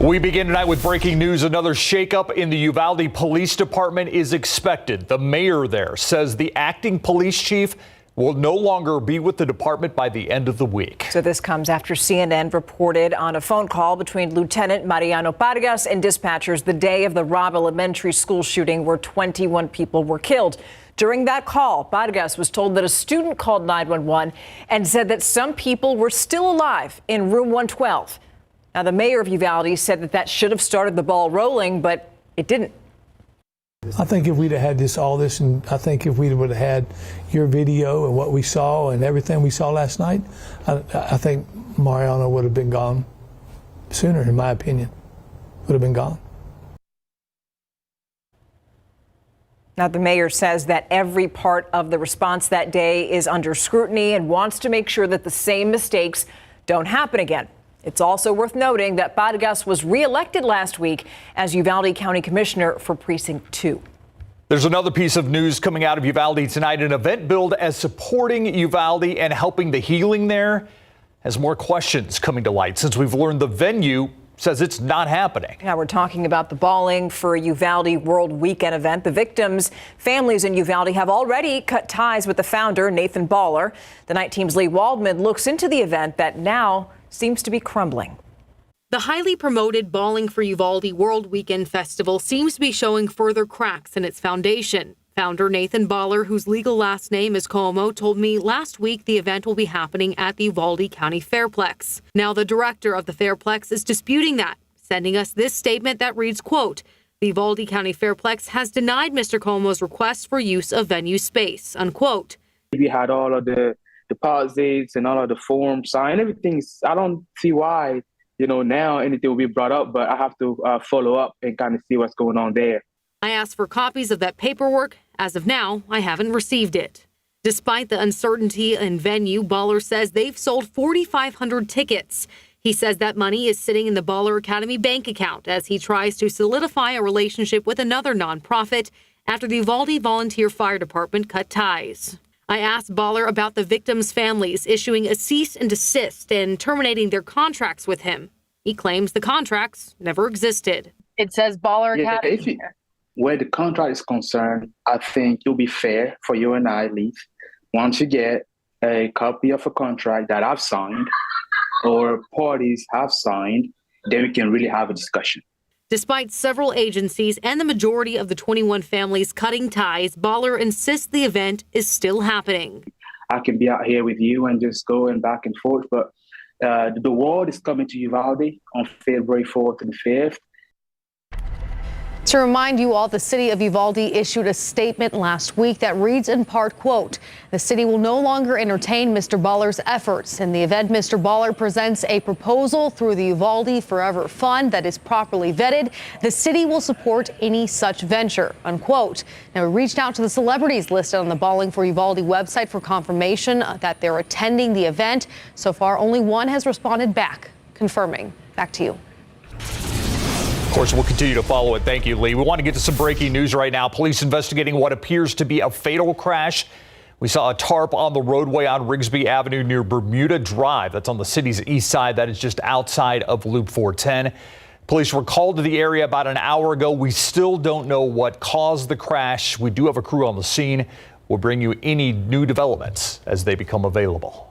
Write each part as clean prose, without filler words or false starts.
We begin tonight with breaking news. Another shakeup in the Uvalde Police Department is expected. The mayor there says the acting police chief will no longer be with the department by the end of the week. So this comes after CNN reported on a phone call between Lieutenant Mariano Vargas and dispatchers the day of the Robb Elementary School shooting where 21 people were killed. During that call, Vargas was told that a student called 911 and said that some people were still alive in room 112. Now, the mayor of Uvalde said that should have started the ball rolling, but it didn't. I think if we'd have had all this, and I think if we would have had your video and what we saw and everything we saw last night, I think Mariano would have been gone sooner, in my opinion. Would have been gone. Now, the mayor says that every part of the response that day is under scrutiny and wants to make sure that the same mistakes don't happen again. It's also worth noting that Vargas was reelected last week as Uvalde County Commissioner for Precinct 2. There's another piece of news coming out of Uvalde tonight. An event billed as supporting Uvalde and helping the healing there has more questions coming to light since we've learned the venue says it's not happening. Now we're talking about the Balling for Uvalde World Weekend event. The victims' families in Uvalde have already cut ties with the founder, Nathan Baller. The night team's Lee Waldman looks into the event that now seems to be crumbling. The highly promoted Balling for Uvalde World Weekend Festival seems to be showing further cracks in its foundation. Founder Nathan Baller, whose legal last name is Como, told me last week the event will be happening at the Uvalde County Fairplex. Now the director of the Fairplex is disputing that, sending us this statement that reads, quote, "The Uvalde County Fairplex has denied Mr. Como's request for use of venue space," unquote. We had all of the deposits and all of the forms signed. Everything. I don't see why, now anything will be brought up, but I have to follow up and kind of see what's going on there. I asked for copies of that paperwork. As of now, I haven't received it. Despite the uncertainty in venue, Baller says they've sold 4,500 tickets. He says that money is sitting in the Baller Academy bank account as he tries to solidify a relationship with another nonprofit after the Uvalde Volunteer Fire Department cut ties. I asked Baller about the victims' families issuing a cease and desist and terminating their contracts with him. He claims the contracts never existed. It says Baller Academy. Where the contract is concerned, I think it'll be fair for you and I, Lee. Once you get a copy of a contract that I've signed or parties have signed, then we can really have a discussion. Despite several agencies and the majority of the 21 families cutting ties, Baller insists the event is still happening. I can be out here with you and just going back and forth, but the world is coming to Uvalde on February 4th and 5th. To remind you all, the city of Uvalde issued a statement last week that reads in part, quote, "The city will no longer entertain Mr. Baller's efforts. In the event Mr. Baller presents a proposal through the Uvalde Forever Fund that is properly vetted, the city will support any such venture," unquote. Now, we reached out to the celebrities listed on the Balling for Uvalde website for confirmation that they're attending the event. So far, only one has responded back, confirming. Back to you. Of course, we'll continue to follow it. Thank you, Lee. We want to get to some breaking news right now. Police investigating what appears to be a fatal crash. We saw a tarp on the roadway on Rigsby Avenue near Bermuda Drive. That's on the city's east side. That is just outside of Loop 410. Police were called to the area about an hour ago. We still don't know what caused the crash. We do have a crew on the scene. We'll bring you any new developments as they become available.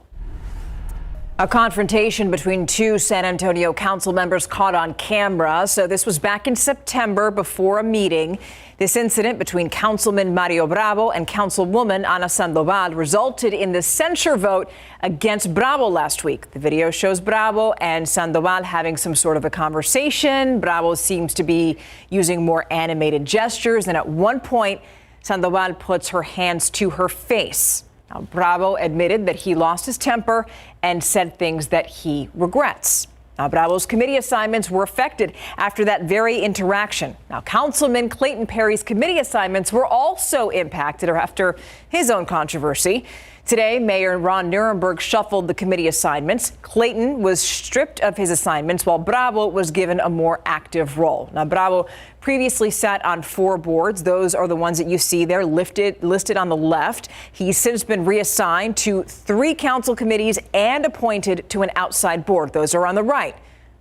A confrontation between two San Antonio council members caught on camera. So this was back in September before a meeting. This incident between Councilman Mario Bravo and Councilwoman Ana Sandoval resulted in the censure vote against Bravo last week. The video shows Bravo and Sandoval having some sort of a conversation. Bravo seems to be using more animated gestures. And at one point, Sandoval puts her hands to her face. Now, Bravo admitted that he lost his temper and said things that he regrets. Now, Bravo's committee assignments were affected after that very interaction. Now, Councilman Clayton Perry's committee assignments were also impacted after his own controversy. Today, Mayor Ron Nirenberg shuffled the committee assignments. Clayton was stripped of his assignments while Bravo was given a more active role. Now, Bravo previously sat on 4 boards. Those are the ones that you see there listed on the left. He's since been reassigned to 3 council committees and appointed to an outside board. Those are on the right.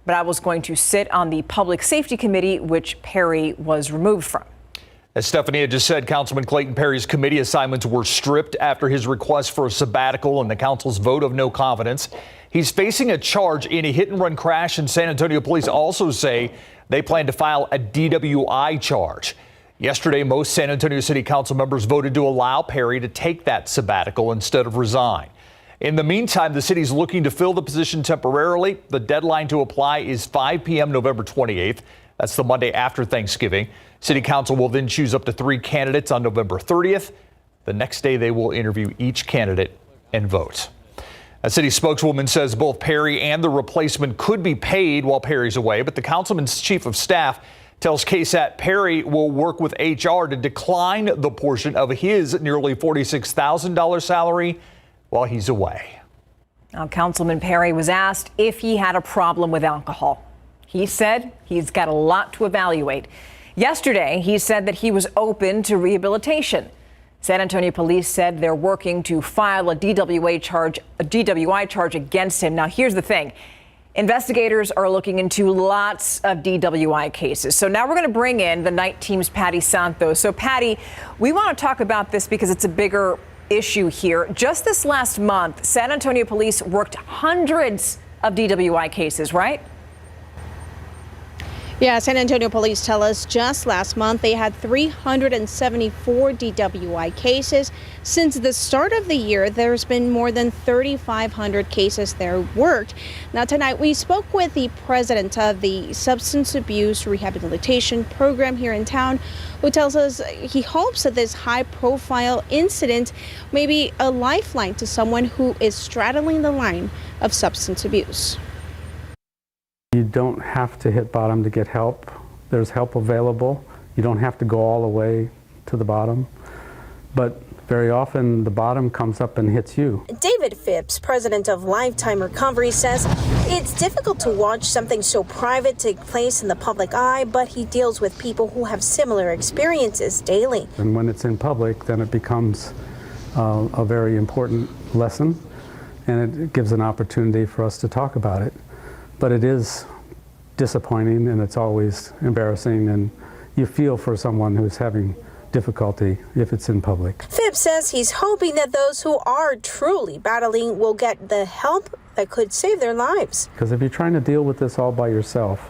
Bravo was going to sit on the Public Safety Committee, which Perry was removed from. As Stephanie had just said, Councilman Clayton Perry's committee assignments were stripped after his request for a sabbatical and the council's vote of no confidence. He's facing a charge in a hit-and-run crash, and San Antonio police also say they plan to file a DWI charge. Yesterday, most San Antonio City Council members voted to allow Perry to take that sabbatical instead of resign. In the meantime, the city's looking to fill the position temporarily. The deadline to apply is 5 p.m. November 28th. That's the Monday after Thanksgiving. City Council will then choose up to 3 candidates on November 30th. The next day, they will interview each candidate and vote. A city spokeswoman says both Perry and the replacement could be paid while Perry's away, but the councilman's chief of staff tells KSAT Perry will work with HR to decline the portion of his nearly $46,000 salary while he's away. Now, Councilman Perry was asked if he had a problem with alcohol. He said he's got a lot to evaluate. Yesterday, he said that he was open to rehabilitation. San Antonio police said they're working to file a DWI charge against him. Now, here's the thing. Investigators are looking into lots of DWI cases. So now we're going to bring in the night team's Patty Santos. So, Patty, we want to talk about this because it's a bigger issue here. Just this last month, San Antonio police worked hundreds of DWI cases, right? Yeah, San Antonio police tell us just last month they had 374 DWI cases. Since the start of the year, there's been more than 3,500 cases there worked. Now, tonight we spoke with the president of the Substance Abuse Rehabilitation Program here in town, who tells us he hopes that this high-profile incident may be a lifeline to someone who is straddling the line of substance abuse. You don't have to hit bottom to get help. There's help available. You don't have to go all the way to the bottom. But very often the bottom comes up and hits you. David Phipps, president of Lifetime Recovery, says it's difficult to watch something so private take place in the public eye, but he deals with people who have similar experiences daily. And when it's in public, then it becomes a very important lesson, and it gives an opportunity for us to talk about it. But it is disappointing, and it's always embarrassing, and you feel for someone who's having difficulty if it's in public. Phipps says he's hoping that those who are truly battling will get the help that could save their lives. Because if you're trying to deal with this all by yourself,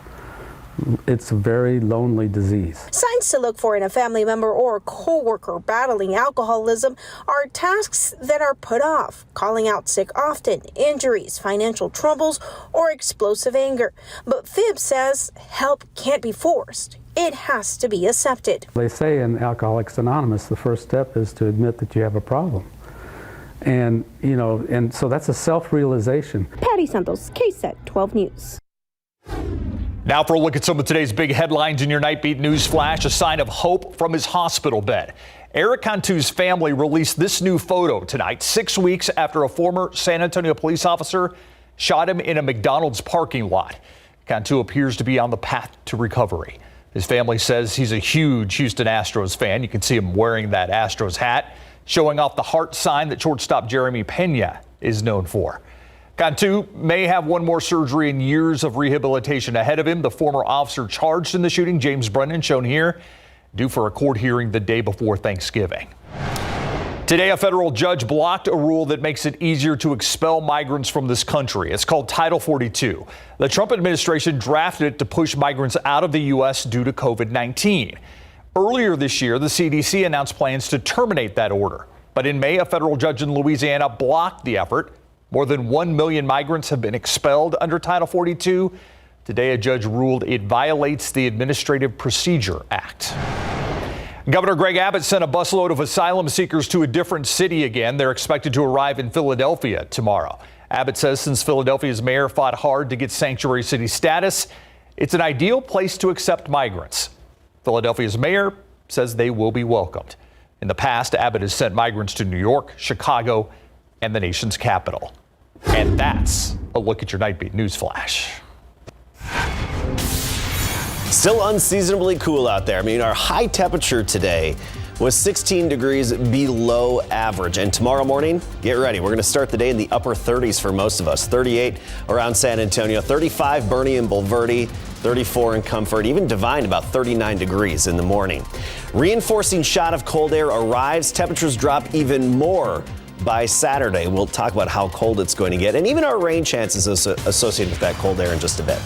it's a very lonely disease. Signs to look for in a family member or co-worker battling alcoholism are tasks that are put off, calling out sick often, injuries, financial troubles, or explosive anger. But Phibbs says help can't be forced. It has to be accepted. They say in Alcoholics Anonymous, the first step is to admit that you have a problem. And, and so that's a self-realization. Patty Santos, KSAT 12 News. Now for a look at some of today's big headlines in your Nightbeat News Flash, a sign of hope from his hospital bed. Eric Cantu's family released this new photo tonight, 6 weeks after a former San Antonio police officer shot him in a McDonald's parking lot. Cantu appears to be on the path to recovery. His family says he's a huge Houston Astros fan. You can see him wearing that Astros hat, showing off the heart sign that shortstop Jeremy Pena is known for. Cantu may have one more surgery and years of rehabilitation ahead of him. The former officer charged in the shooting, James Brennan, shown here, due for a court hearing the day before Thanksgiving. Today, a federal judge blocked a rule that makes it easier to expel migrants from this country. It's called Title 42. The Trump administration drafted it to push migrants out of the U.S. due to COVID-19. Earlier this year, the CDC announced plans to terminate that order. But in May, a federal judge in Louisiana blocked the effort. More than 1 million migrants have been expelled under Title 42. Today, a judge ruled it violates the Administrative Procedure Act. Governor Greg Abbott sent a busload of asylum seekers to a different city again. They're expected to arrive in Philadelphia tomorrow. Abbott says since Philadelphia's mayor fought hard to get sanctuary city status, it's an ideal place to accept migrants. Philadelphia's mayor says they will be welcomed. In the past, Abbott has sent migrants to New York, Chicago, and the nation's capital. And that's a look at your Nightbeat News Flash. Still unseasonably cool out there. I mean, our high temperature today with 16 degrees below average. And tomorrow morning, get ready. We're going to start the day in the upper 30s for most of us. 38 around San Antonio, 35 Bernie and Bulverde, 34 in Comfort, even Divine about 39 degrees in the morning. Reinforcing shot of cold air arrives. Temperatures drop even more by Saturday. We'll talk about how cold it's going to get and even our rain chances associated with that cold air in just a bit.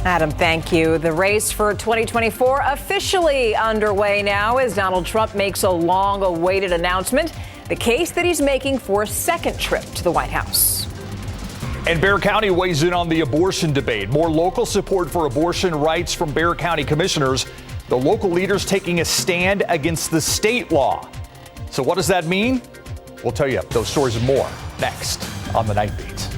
Adam, thank you. The race for 2024 officially underway now as Donald Trump makes a long-awaited announcement, the case that he's making for a second trip to the White House. And Bexar County weighs in on the abortion debate. More local support for abortion rights from Bexar County commissioners. The local leaders taking a stand against the state law. So what does that mean? We'll tell you those stories and more next on the Nightbeat.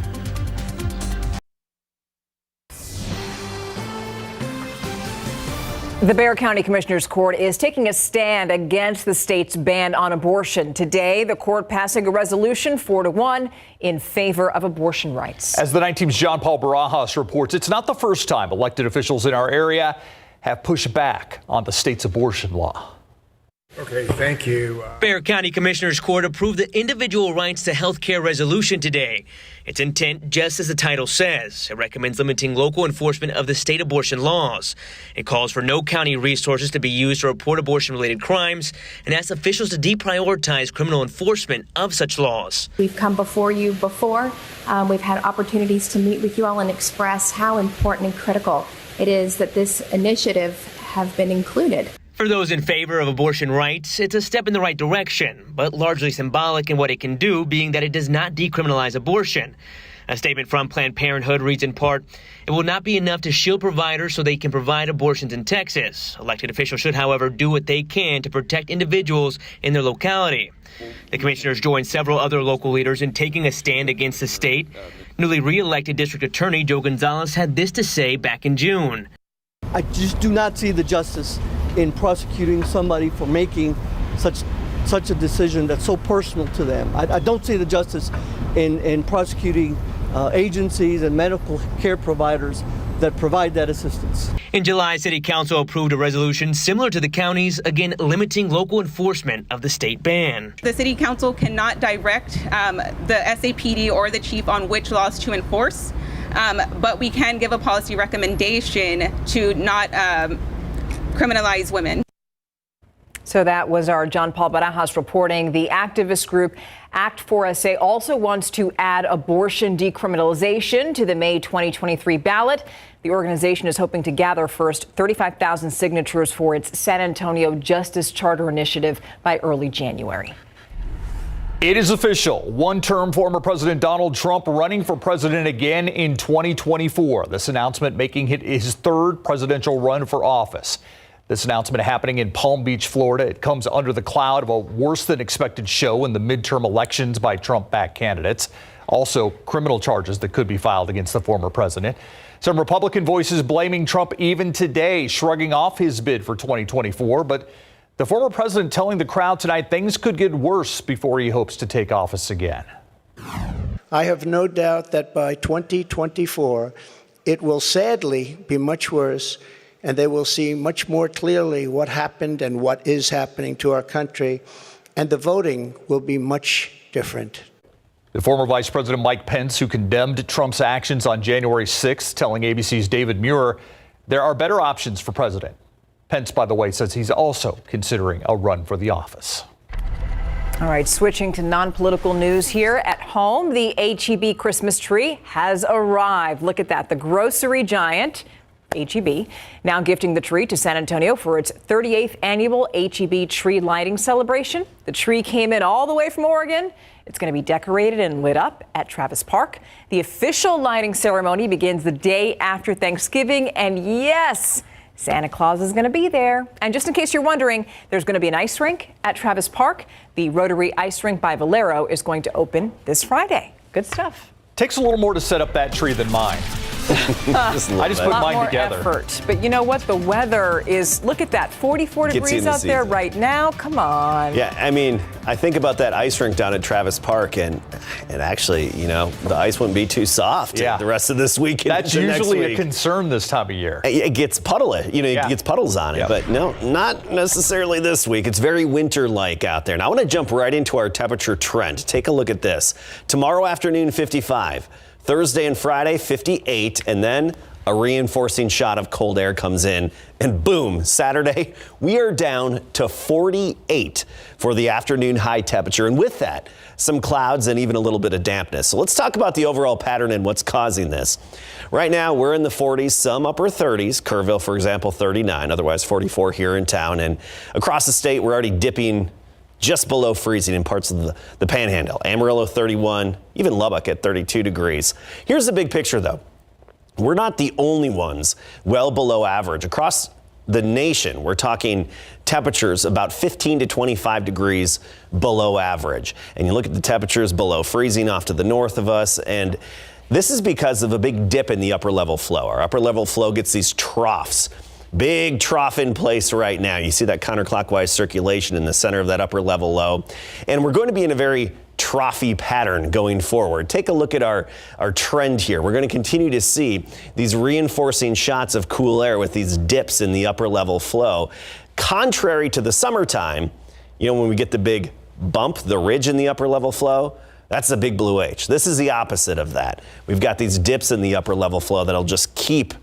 The Bexar County Commissioners Court is taking a stand against the state's ban on abortion. Today, the court passing a resolution 4-1 in favor of abortion rights. As the Night Team's John Paul Barajas reports, it's not the first time elected officials in our area have pushed back on the state's abortion law. Okay, thank you. Bexar County Commissioners Court approved the individual rights to health care resolution today. Its intent, just as the title says, it recommends limiting local enforcement of the state abortion laws. It calls for no county resources to be used to report abortion-related crimes and asks officials to deprioritize criminal enforcement of such laws. We've come before you before. We've had opportunities to meet with you all and express how important and critical it is that this initiative have been included. For those in favor of abortion rights, it's a step in the right direction, but largely symbolic in what it can do, being that it does not decriminalize abortion. A statement from Planned Parenthood reads in part, "It will not be enough to shield providers so they can provide abortions in Texas. Elected officials should, however, do what they can to protect individuals in their locality." The commissioners joined several other local leaders in taking a stand against the state. Newly re-elected District Attorney Joe Gonzalez had this to say back in June. I just do not see the justice in prosecuting somebody for making such a decision that's so personal to them. I don't see the justice in prosecuting agencies and medical care providers that provide that assistance. In July, City Council approved a resolution similar to the county's, again limiting local enforcement of the state ban. The City Council cannot direct the SAPD or the chief on which laws to enforce, but we can give a policy recommendation to not criminalize women. So that was our John Paul Barajas reporting. The activist group Act4SA also wants to add abortion decriminalization to the May 2023 ballot. The organization is hoping to gather first 35,000 signatures for its San Antonio Justice Charter initiative by early January. It is official. One-term former President Donald Trump running for president again in 2024. This announcement making it his third presidential run for office. This announcement happening in Palm Beach, Florida. It comes under the cloud of a worse than expected show in the midterm elections by Trump-backed candidates. Also, criminal charges that could be filed against the former president. Some Republican voices blaming Trump even today, shrugging off his bid for 2024. But the former president telling the crowd tonight things could get worse before he hopes to take office again. I have no doubt that by 2024, it will sadly be much worse, and they will see much more clearly what happened and what is happening to our country, and the voting will be much different. The former Vice President Mike Pence, who condemned Trump's actions on January 6th, telling ABC's David Muir there are better options for president. Pence, by the way, says he's also considering a run for the office. All right, switching to non-political news here at home. The H-E-B Christmas tree has arrived. Look at that. The grocery giant, H-E-B, now gifting the tree to San Antonio for its 38th annual H-E-B tree lighting celebration. The tree came in all the way from Oregon. It's going to be decorated and lit up at Travis Park. The official lighting ceremony begins the day after Thanksgiving. And yes, Santa Claus is going to be there. And just in case you're wondering, there's going to be an ice rink at Travis Park. The Rotary Ice Rink by Valero is going to open this Friday. Good stuff. Takes a little more to set up that tree than mine. I just put mine together. Effort. But you know what? The weather is, look at that, 44 degrees out there right now. Come on. Yeah, I mean, I think about that ice rink down at Travis Park, and actually, you know, the ice wouldn't be too soft the rest of this week. That's usually a concern this time of year. It gets puddly, you know, it gets puddles on it, but no, not necessarily this week. It's very winter-like out there. Now, I want to jump right into our temperature trend. Take a look at this. Tomorrow afternoon, 55. Thursday and Friday, 58, and then a reinforcing shot of cold air comes in, and boom, Saturday, we are down to 48 for the afternoon high temperature, and with that, some clouds and even a little bit of dampness. So let's talk about the overall pattern and what's causing this. Right now, we're in the 40s, some upper 30s. Kerrville, for example, 39, otherwise 44 here in town, and across the state, we're already dipping just below freezing in parts of the Panhandle. Amarillo 31, even Lubbock at 32 degrees. Here's the big picture though. We're not the only ones well below average. Across the nation, we're talking temperatures about 15 to 25 degrees below average. And you look at the temperatures below freezing off to the north of us, and this is because of a big dip in the upper level flow. Our upper level flow gets these troughs. Big trough in place right now. You see that counterclockwise circulation in the center of that upper level low. And we're going to be in a very troughy pattern going forward. Take a look at our trend here. We're going to continue to see these reinforcing shots of cool air with these dips in the upper level flow. Contrary to the summertime, you know, when we get the big bump, the ridge in the upper level flow, that's the big blue H. This is the opposite of that. We've got these dips in the upper level flow that'll just keep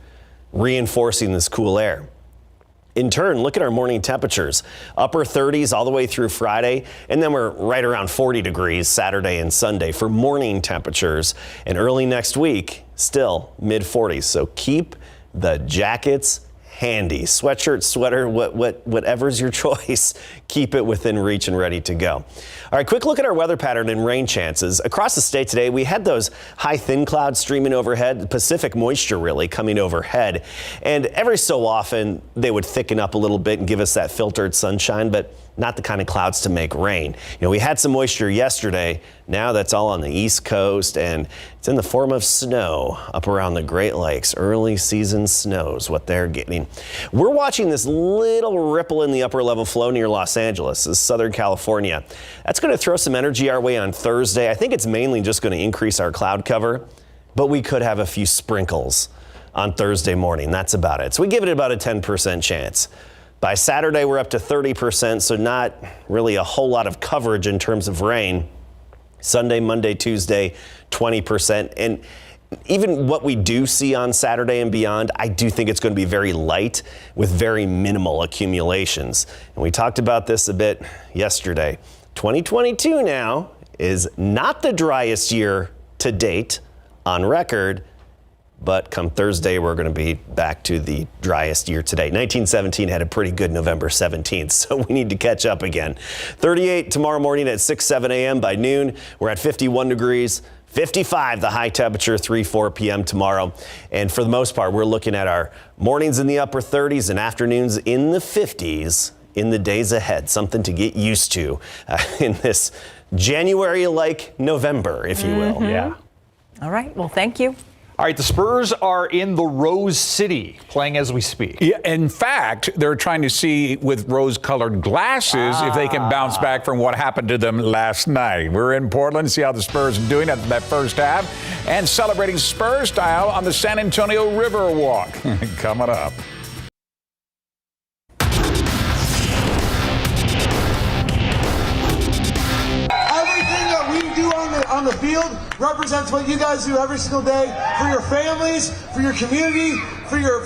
reinforcing this cool air. In turn, look at our morning temperatures. Upper 30s all the way through Friday, and then we're right around 40 degrees Saturday and Sunday for morning temperatures. And early next week, still mid 40s. So keep the jackets handy. Sweatshirt, sweater, whatever's your choice, keep it within reach and ready to go. All right, quick look at our weather pattern and rain chances. Across the state today, we had those high thin clouds streaming overhead, Pacific moisture really coming overhead. And every so often, they would thicken up a little bit and give us that filtered sunshine, but not the kind of clouds to make rain. You know, we had some moisture yesterday. Now that's all on the East Coast, and it's in the form of snow up around the Great Lakes. Early season snows, what they're getting. We're watching this little ripple in the upper level flow near Los Angeles, this is Southern California. That's going to throw some energy our way on Thursday. I think it's mainly just going to increase our cloud cover, but we could have a few sprinkles on Thursday morning. That's about it. So we give it about a 10% chance. By Saturday, we're up to 30%, so not really a whole lot of coverage in terms of rain. Sunday, Monday, Tuesday, 20%. And even what we do see on Saturday and beyond, I do think it's going to be very light with very minimal accumulations. And we talked about this a bit yesterday. 2022 now is not the driest year to date on record. But come Thursday, we're going to be back to the driest year to date. 1917 had a pretty good November 17th, so we need to catch up again. 38 tomorrow morning at 6, 7 a.m. By noon, we're at 51 degrees. 55 the high temperature, 3, 4 p.m. tomorrow. And for the most part, we're looking at our mornings in the upper 30s and afternoons in the 50s in the days ahead. Something to get used to in this January-like November, if you will. Yeah. All right. Well, thank you. All right, the Spurs are in the Rose City, playing as we speak. Yeah, in fact, they're trying to see with rose-colored glasses if they can bounce back from what happened to them last night. We're in Portland, see how the Spurs are doing after that first half, and celebrating Spurs style on the San Antonio River Walk. Coming up. On the field represents what you guys do every single day for your families, for your community, for your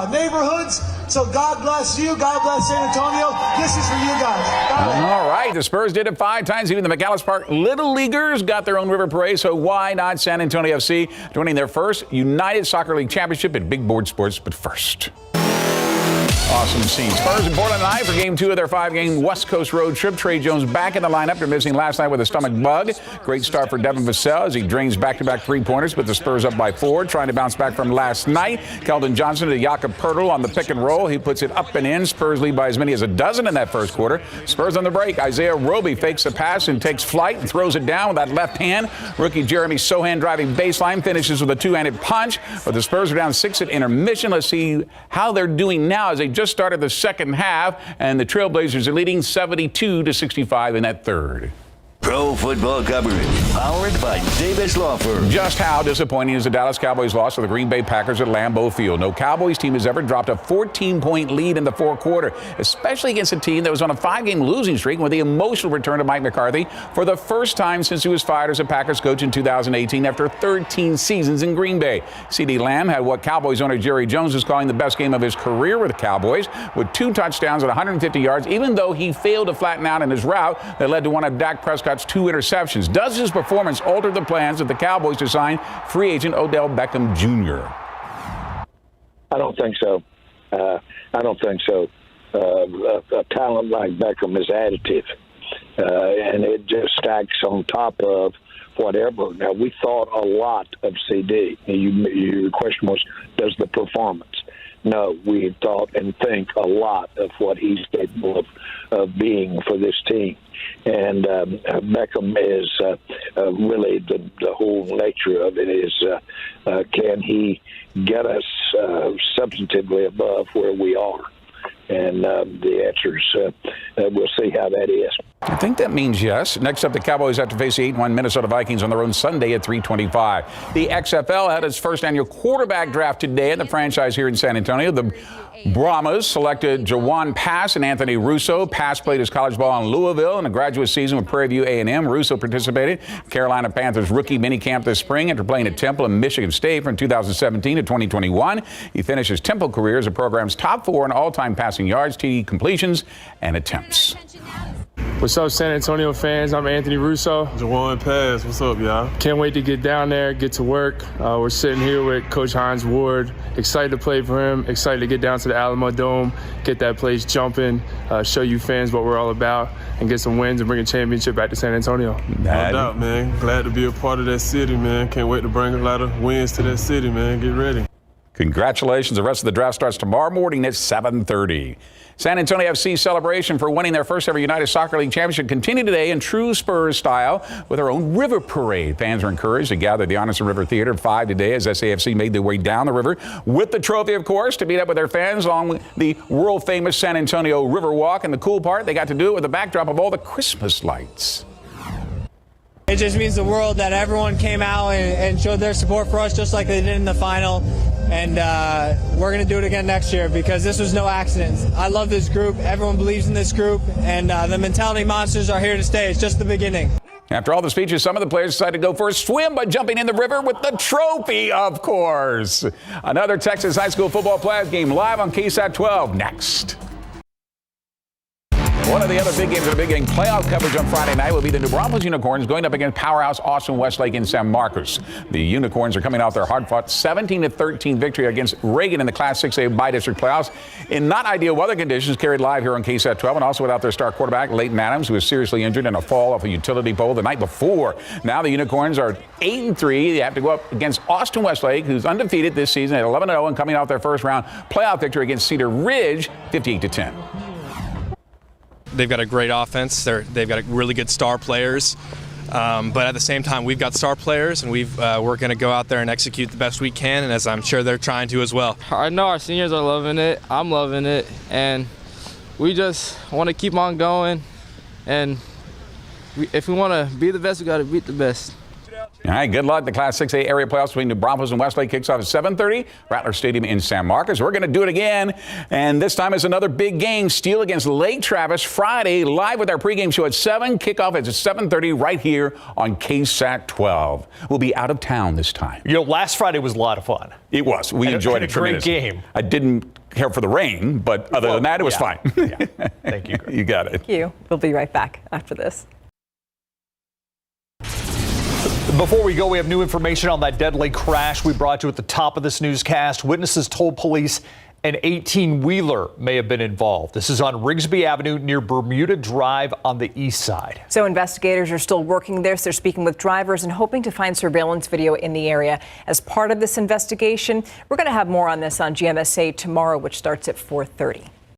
neighborhoods. So God bless you. God bless San Antonio. This is for you guys. All right. The Spurs did it 5 times. Even the McAllis Park Little Leaguers got their own river parade. So why not San Antonio FC joining their first United Soccer League championship in big board sports? But first. Awesome scene. Spurs in Portland tonight for Game 2 of their 5-game West Coast road trip. Trey Jones back in the lineup after missing last night with a stomach bug. Great start for Devin Vassell as he drains back-to-back three-pointers, but the Spurs up by 4, trying to bounce back from last night. Keldon Johnson to Jakob Poeltl on the pick and roll. He puts it up and in. Spurs lead by as many as a dozen in that first quarter. Spurs on the break. Isaiah Roby fakes a pass and takes flight and throws it down with that left hand. Rookie Jeremy Sohan driving baseline finishes with a two-handed punch. But the Spurs are down 6 at intermission. Let's see how they're doing now as they just started the second half, and the Trailblazers are leading 72-65 in that third. Pro football coverage, powered by Davis Law Firm. Just how disappointing is the Dallas Cowboys' loss to the Green Bay Packers at Lambeau Field? No Cowboys team has ever dropped a 14-point lead in the fourth quarter, especially against a team that was on a 5-game losing streak with the emotional return of Mike McCarthy for the first time since he was fired as a Packers coach in 2018 after 13 seasons in Green Bay. CeeDee Lamb had what Cowboys owner Jerry Jones is calling the best game of his career with the Cowboys, with 2 touchdowns and 150 yards, even though he failed to flatten out in his route that led to one of Dak Prescott's 2 interceptions. Does his performance alter the plans of the Cowboys to sign free agent Odell Beckham Jr.? I don't think so. I don't think so. A talent like Beckham is additive, and it just stacks on top of whatever. Now, we thought a lot of CD. Your question was, does the performance? No, we thought and think a lot of what he's capable of being for this team. And Beckham is really the whole nature of it is, can he get us substantively above where we are? And the answer is we'll see how that is. I think that means yes. Next up, the Cowboys have to face the 8-1 Minnesota Vikings on their own Sunday at 3:25. The XFL had its first annual quarterback draft today at the franchise here in San Antonio. The Brahmas selected Jawan Pass and Anthony Russo. Pass played his college ball in Louisville in a graduate season with Prairie View A&M. Russo participated in Carolina Panthers rookie minicamp this spring after playing at Temple and Michigan State from 2017 to 2021. He finished his Temple career as the program's top 4 in all-time passing yards, TD completions, and attempts. What's up, San Antonio fans? I'm Anthony Russo. Jawan Pass, what's up, y'all? Can't wait to get down there, get to work. We're sitting here with Coach Hines Ward. Excited to play for him. Excited to get down to the Alamo Dome, get that place jumping, show you fans what we're all about, and get some wins and bring a championship back to San Antonio. No doubt, man. Glad to be a part of that city, man. Can't wait to bring a lot of wins to that city, man. Get ready. Congratulations. The rest of the draft starts tomorrow morning at 7:30. San Antonio FC celebration for winning their first ever United Soccer League championship continued today in true Spurs style with their own river parade. Fans are encouraged to gather at the Arneson River Theater at 5 today as SAFC made their way down the river with the trophy, of course, to meet up with their fans along with the world-famous San Antonio River Walk. And the cool part, they got to do it with the backdrop of all the Christmas lights. It just means the world that everyone came out and showed their support for us just like they did in the final. And we're going to do it again next year because this was no accident. I love this group. Everyone believes in this group. And the mentality monsters are here to stay. It's just the beginning. After all the speeches, some of the players decided to go for a swim by jumping in the river with the trophy, of course. Another Texas high school football playoff game live on KSAT 12 next. One of the other big games of the big game playoff coverage on Friday night will be the New Braunfels Unicorns going up against powerhouse Austin Westlake in San Marcos. The Unicorns are coming off their hard-fought 17-13 victory against Reagan in the Class 6A bi-district playoffs in not ideal weather conditions, carried live here on KSAT 12, and also without their star quarterback Leighton Adams, who was seriously injured in a fall off a utility pole the night before. Now the Unicorns are 8-3. They have to go up against Austin Westlake, who's undefeated this season at 11-0 and coming off their first round playoff victory against Cedar Ridge, 58-10. They've got a great offense. They've got really good star players. But at the same time, we've got star players, and we're going to go out there and execute the best we can, and as I'm sure they're trying to as well. I know our seniors are loving it. I'm loving it. And we just want to keep on going. And if we want to be the best, we got to beat the best. All right, good luck. The Class 6A area playoffs between New Braunfels and Westlake kicks off at 7:30. Rattler Stadium in San Marcos. We're going to do it again, and this time it's another big game. Steele against Lake Travis Friday, live with our pregame show at 7. Kickoff is at 7:30 right here on KSAT 12. We'll be out of town this time. You know, last Friday was a lot of fun. It was. We enjoyed it tremendously. Great game. I didn't care for the rain, but other than that, it was fine. Yeah. Thank you. You got it. Thank you. We'll be right back after this. Before we go, we have new information on that deadly crash we brought you at the top of this newscast. Witnesses told police An 18-wheeler may have been involved. This is on Rigsby Avenue near Bermuda Drive on the east side. So investigators are still working this. They're speaking with drivers and hoping to find surveillance video in the area as part of this investigation. We're going to have more on this on GMSA tomorrow, which starts at 4:30.